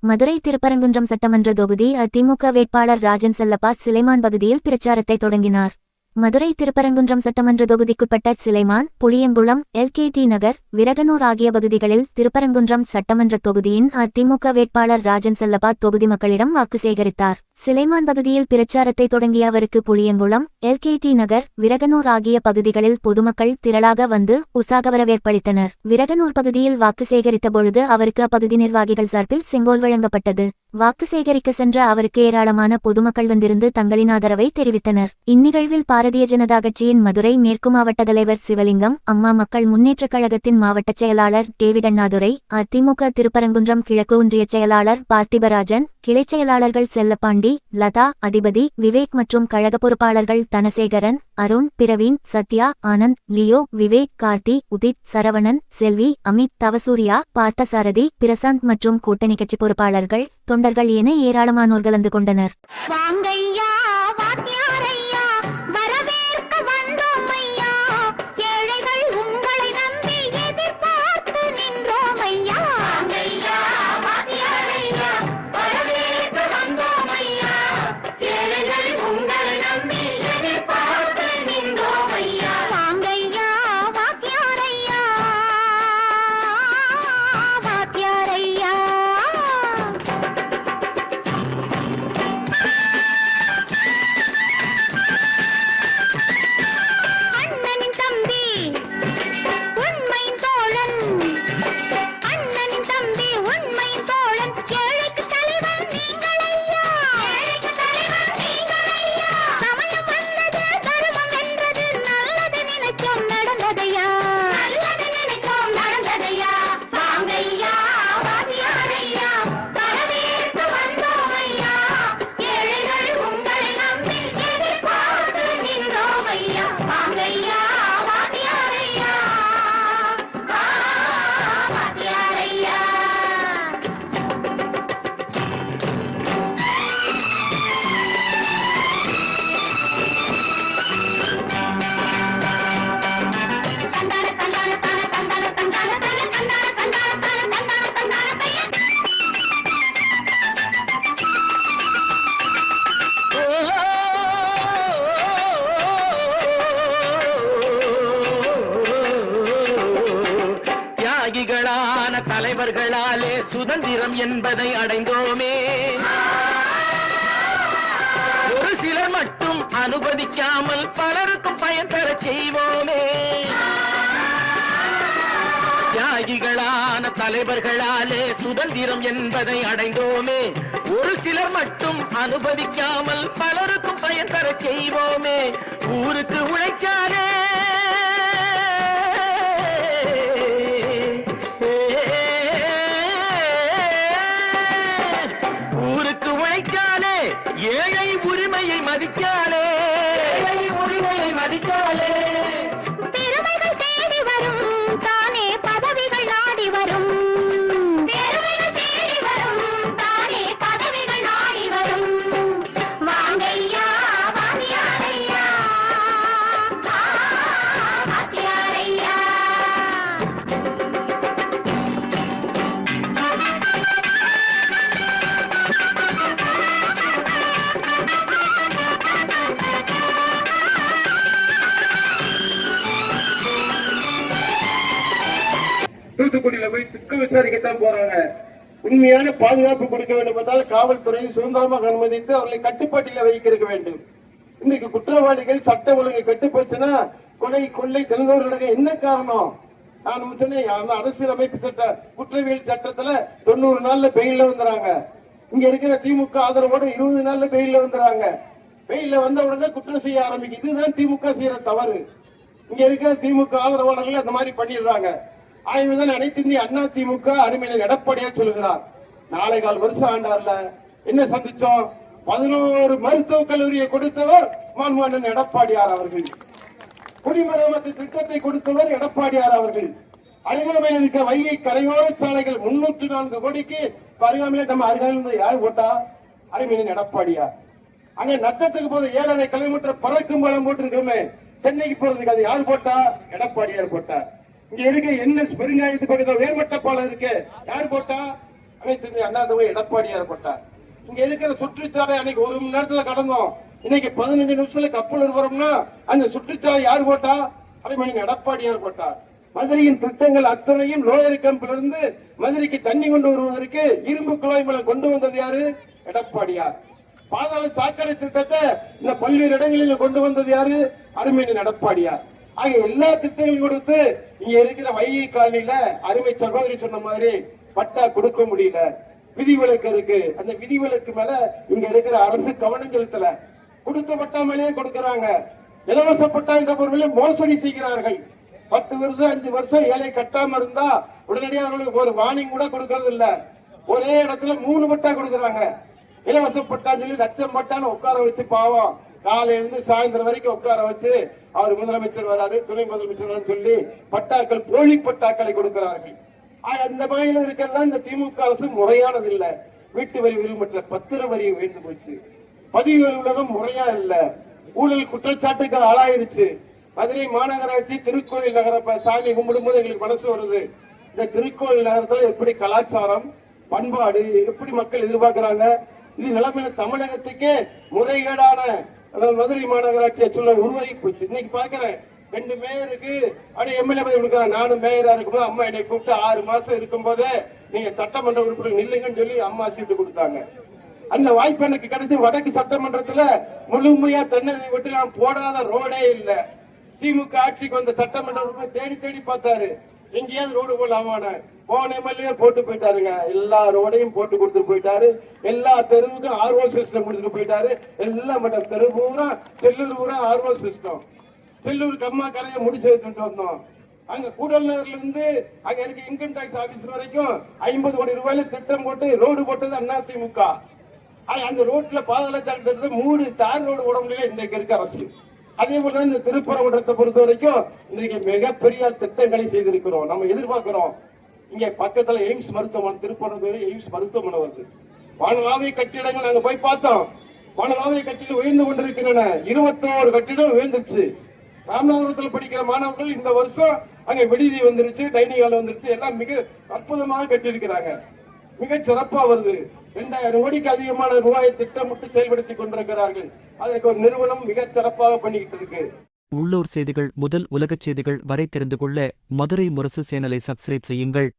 மதுரை திருப்பரங்குன்றம் சட்டமன்ற தொகுதி அதிமுக வேட்பாளர் ராஜன் செல்லப்பா சிலைமான் பகுதியில் பிரச்சாரத்தை தொடங்கினார். மதுரை திருப்பரங்குன்றம் சட்டமன்ற தொகுதிக்குட்பட்ட சிலைமான், புளியங்குளம், எல்கேடி நகர், விரகனூர் ஆகிய பகுதிகளில் திருப்பரங்குன்றம் சட்டமன்ற தொகுதியின் அதிமுக வேட்பாளர் ராஜன் செல்லப்பா தொகுதி மக்களிடம் வாக்கு சேகரித்தார். சிலைமான் பகுதியில் பிரச்சாரத்தை தொடங்கிய அவருக்கு புளியங்குளம், எல்கேடி நகர், விரகனூர் ஆகிய பகுதிகளில் பொதுமக்கள் திரளாக வந்து உற்சாக வரவேற்பளித்தனர். விரகனூர் பகுதியில் வாக்கு சேகரித்த பொழுது அவருக்கு அப்பகுதி நிர்வாகிகள் சார்பில் செங்கோல் வழங்கப்பட்டது. வாக்கு சேகரிக்க சென்ற அவருக்கு ஏராளமான பொதுமக்கள் வந்திருந்து தங்களின் ஆதரவை தெரிவித்தனர். இந்நிகழ்வில் பாரதிய ஜனதா கட்சியின் மதுரை மேற்கு மாவட்ட தலைவர் சிவலிங்கம், அம்மா மக்கள் முன்னேற்றக் கழகத்தின் மாவட்ட செயலாளர் டேவிட் அண்ணாதுரை, அதிமுக திருப்பரங்குன்றம் கிழக்கு ஒன்றிய செயலாளர் பார்த்திபராஜன், கிளைச் செயலாளர்கள் செல்லப்பாண்டி, லதா, அதிபதி, விவேக் மற்றும் கழக பொறுப்பாளர்கள் தனசேகரன், அருண், பிரவீன், சத்யா, ஆனந்த், லியோ, விவேக், கார்த்தி, உதித், சரவணன், செல்வி, அமித், தவசூரியா, பார்த்தசாரதி, பிரசாந்த் மற்றும் கூட்டணி கட்சி பொறுப்பாளர்கள், தொண்டர்கள் என ஏராளமானோர் கலந்து கொண்டனர். தலைவர்களாலே சுதந்திரம் என்பதை அடைந்தோமே. ஒரு சிலர் மட்டும் அனுமதிக்காமல் பலருக்கும் பயன் பெற செய்வோமே. தியாகிகளான தலைவர்களாலே சுதந்திரம் என்பதை அடைந்தோமே. ஒரு சிலர் மட்டும் அனுமதிக்காமல் பலருக்கும் பயன் பெற செய்வோமே. ஊருக்கு உழைக்காதே, ஏழை உரிமையை மதிக்காலே, உரிமையை மதிக்காலே. பெருமைகள் தேடி வரும், தானே பதவிகள் நாடி வரும். பெருமைகள் தேடி வரும், தானே பதவிகள் நாடி வரும். வாங்கையா வாங்கியாரையா, வாத்தியாரையா. தூத்துக்குடியில போய் துக்க விசாரிக்கத்தான் போறாங்க. உண்மையான பாதுகாப்பு கொடுக்க வேண்டும் என்றால் காவல்துறையை சுதந்திரமாக அனுமதித்து அவர்களை கட்டுப்பாட்டில வைக்க வேண்டும். இன்னைக்கு குற்றவாளிகள் சட்ட ஒழுங்கை கட்டுப்போச்சுன்னா கொலை கொள்ளை தினந்தோறும் என்ன காரணம்? நான் சொன்னேன், அரசியலமைப்பு சட்ட குற்றவியல் சட்டத்துல 90 நாள்ல பெயில்ல வந்துறாங்க. இங்க இருக்கிற திமுக ஆதரவோட 20 நாள்ல பெயில்ல வந்துறாங்க. பெயில்ல வந்த உடனே குற்றம் செய்ய ஆரம்பிக்குது. இதுதான் திமுக செய்யற தவறு. இங்க இருக்கிற திமுக ஆதரவாளர்கள் அந்த மாதிரி பண்ணிடுறாங்க. ஆய்வுதான் அனைத்து இந்திய அண்ணா திமுக அருமையினர் எடப்பாடியா சொல்லுகிறார். 4.25 வருஷம் ஆண்டார்ல என்ன சந்திச்சோம்? 11 மருத்துவக் கல்லூரியை கொடுத்தவர் மாண்புமிகு எடப்பாடியார் அவர்கள். குடிமராமத்து திட்டத்தை கொடுத்தவர் எடப்பாடியார் அவர்கள். அருகாமையில் இருக்க வைகை கரையோர சாலைகள் 304 கோடிக்கு அருகாமையில நம்ம அருகாமையில் யார் போட்டா? அருமையினர் எடப்பாடியார். அங்க நத்தத்துக்கு போது 7.5 கிலோமீட்டர் பறக்கும் பலம் போட்டிருக்கோமே, சென்னைக்கு போறதுக்கு அது யார் போட்டா? எடப்பாடியார் போட்டார். இங்க இருக்க என்ன பெருங்காயத்து பக்கத்தில் உயர்மட்ட பாலம் இருக்கு, யார் போட்டா? அனைத்து இந்திய அண்ணா திராவிட எடப்பாடியார் பட்டார். இங்க இருக்கிற சுற்றுச்சாலை அன்னைக்கு 1 மணி நேரத்துல கடந்தோம். இன்னைக்கு 15 நிமிஷத்துல கப்பல் வரோம்னா அந்த சுற்றுச்சாலை யார் போட்டா? அரைமணி எடப்பாடியார் போட்டார். மதுரையின் திட்டங்கள் அத்தனையும் லோயர் கேம்ப்ல இருந்து மதுரைக்கு தண்ணி கொண்டு வருவதற்கு இரும்பு குழாய் மூலம் கொண்டு வந்தது யாரு? எடப்பாடியார். பாதாள சாக்கடை திட்டத்தை இந்த பல்வேறு இடங்களில் கொண்டு வந்தது யாரு? அருமையின் எடப்பாடியார். ஆக எல்லா திட்டங்களையும் கொடுத்து இங்க இருக்கிற வைகை காலனில அருமை சகோதரி சொன்ன மாதிரி பட்டா கொடுக்க முடியல. விதிவிலக்கு இருக்கு. அந்த விதிவிலக்கு மேல இங்க இருக்கிற அரசு கவனம் செலுத்தல. கொடுத்த பட்டா மேலேயே கொடுக்கறாங்க. இலவச பட்டா என்ற பொருளில் மோசடி செய்கிறார்கள். 10 வருஷம் 5 வருஷம் ஏழை கட்டாம இருந்தா உடனடியாக அவர்களுக்கு ஒரு வார்னிங் கூட கொடுக்கறது இல்ல. ஒரே இடத்துல 3 பட்டா கொடுக்கறாங்க. இலவச பட்டான்னு சொல்லி லட்சம் பட்டான்னு உட்கார வச்சு பாவம் காலையில இருந்து சாயந்தரம் வரைக்கும் உட்கார வச்சு அவர் முதலமைச்சர் வராரு, துணை முதலமைச்சர் சொல்லி பட்டாக்கள் போலி பட்டாக்களை கொடுக்கிறார்கள். அந்த வகையில் இருக்கிறதா இந்த திமுக அரசு முறையானது இல்ல. வீட்டு வரி விரும்பற்ற பத்திர வரி உயர்ந்து போச்சு. பதிவு அலுவலகம் முறையா இல்ல. ஊழல் குற்றச்சாட்டுக்கு ஆளாயிருச்சு. மதுரை மாநகராட்சி திருக்கோயில் நகர சாமி கும்பிடும் போது எங்களுக்கு மனசு வருது. இந்த திருக்கோயில் நகரத்துல எப்படி கலாச்சாரம் பண்பாடு எப்படி மக்கள் எதிர்பார்க்கிறாங்க? இது நிலைமையில தமிழகத்துக்கே முறைகேடான மதுரை மாநகராட்சியை சொல்ல உருவாகி போச்சு. இன்னைக்கு பாக்குறேன் 2 மேயருக்கு அப்படியே எம்எல்ஏ பதவி கொடுக்குறாங்க. நானும் மேயரா இருக்கும்போது அம்மா என்னை கூப்பிட்டு 6 மாசம் இருக்கும் போதே நீங்க சட்டமன்ற உறுப்பினர் நில்லுங்கன்னு சொல்லி அம்மா சீட்டு கொடுத்தாங்க. அந்த வாய்ப்பு எனக்கு கிடைச்சு வடக்கு சட்டமன்றத்துல முழுமையா தென்னதை விட்டு நான் போடாத ரோடே இல்ல. திமுக ஆட்சிக்கு வந்த சட்டமன்ற உறுப்பினர் தேடி தேடி பார்த்தாரு எங்கேயாவது ரோடு போடலாமான. போன எம்எல்ஏ போட்டு போயிட்டாருங்க. எல்லா ரோடையும் போட்டு கொடுத்துட்டு போயிட்டாரு. எல்லா தெருவுக்கும் ஆர்ஓ சிஸ்டம் கொடுத்துட்டு போயிட்டாரு. எல்லாம் தெரு பூரா செல்லூர் பூரா ஆர்ஓ சிஸ்டம். செல்லூர் கம்மா கரையை முடிச்சு வச்சுட்டு வந்தோம். அங்க கூடல்நகர்ல இருந்து அங்க இருக்க இன்கம் டாக்ஸ் ஆபீஸ் வரைக்கும் 50 கோடி ரூபாயில திட்டம் போட்டு ரோடு போட்டது அதிமுக. அந்த ரோட்ல பாதாள சாக்கடை 3 தார் ரோடு போட முடியல இன்னைக்கு இருக்க அரசு. அதே போல இந்த திருப்பரங்குன்றத்தை பொறுத்த வரைக்கும் இன்னைக்கு மிகப்பெரிய திட்டங்களை செய்திருக்கிறோம். நம்ம எதிர்பார்க்கிறோம். இங்க பக்கத்துல எய்ம்ஸ் மருத்துவமனை, திருப்பரங்குன்றம் எய்ம்ஸ் மருத்துவமனை வருது. வானளாவிய கட்டிடங்கள் நாங்க போய் பார்த்தோம். வானளாவிய கட்டிடம் உயர்ந்து கொண்டிருக்கின்றன. 21 கட்டிடம் உயர்ந்துச்சு. ராமநாதபுரத்தில் படிக்கிற மாணவர்கள் இந்த வருஷம் அங்க விடுதி வந்துருச்சு, டைனிங் ஹால் வந்துருச்சு. எல்லாம் மிக அற்புதமாக கட்டியிருக்கிறாங்க. மிக சிறப்பா வருது. 2000 கோடிக்கு அதிகமான ரூபாயை திட்டமிட்டு செயல்படுத்தி கொண்டிருக்கிறார்கள். அதற்கு ஒரு நிறுவனம் மிக சிறப்பாக பண்ணிக்கிட்டு இருக்கு. உள்ளூர் செய்திகள் முதல் உலகச் செய்திகள் வரை தெரிந்து கொள்ள மதுரை முரசு சேனலை சப்ஸ்கிரைப் செய்யுங்கள்.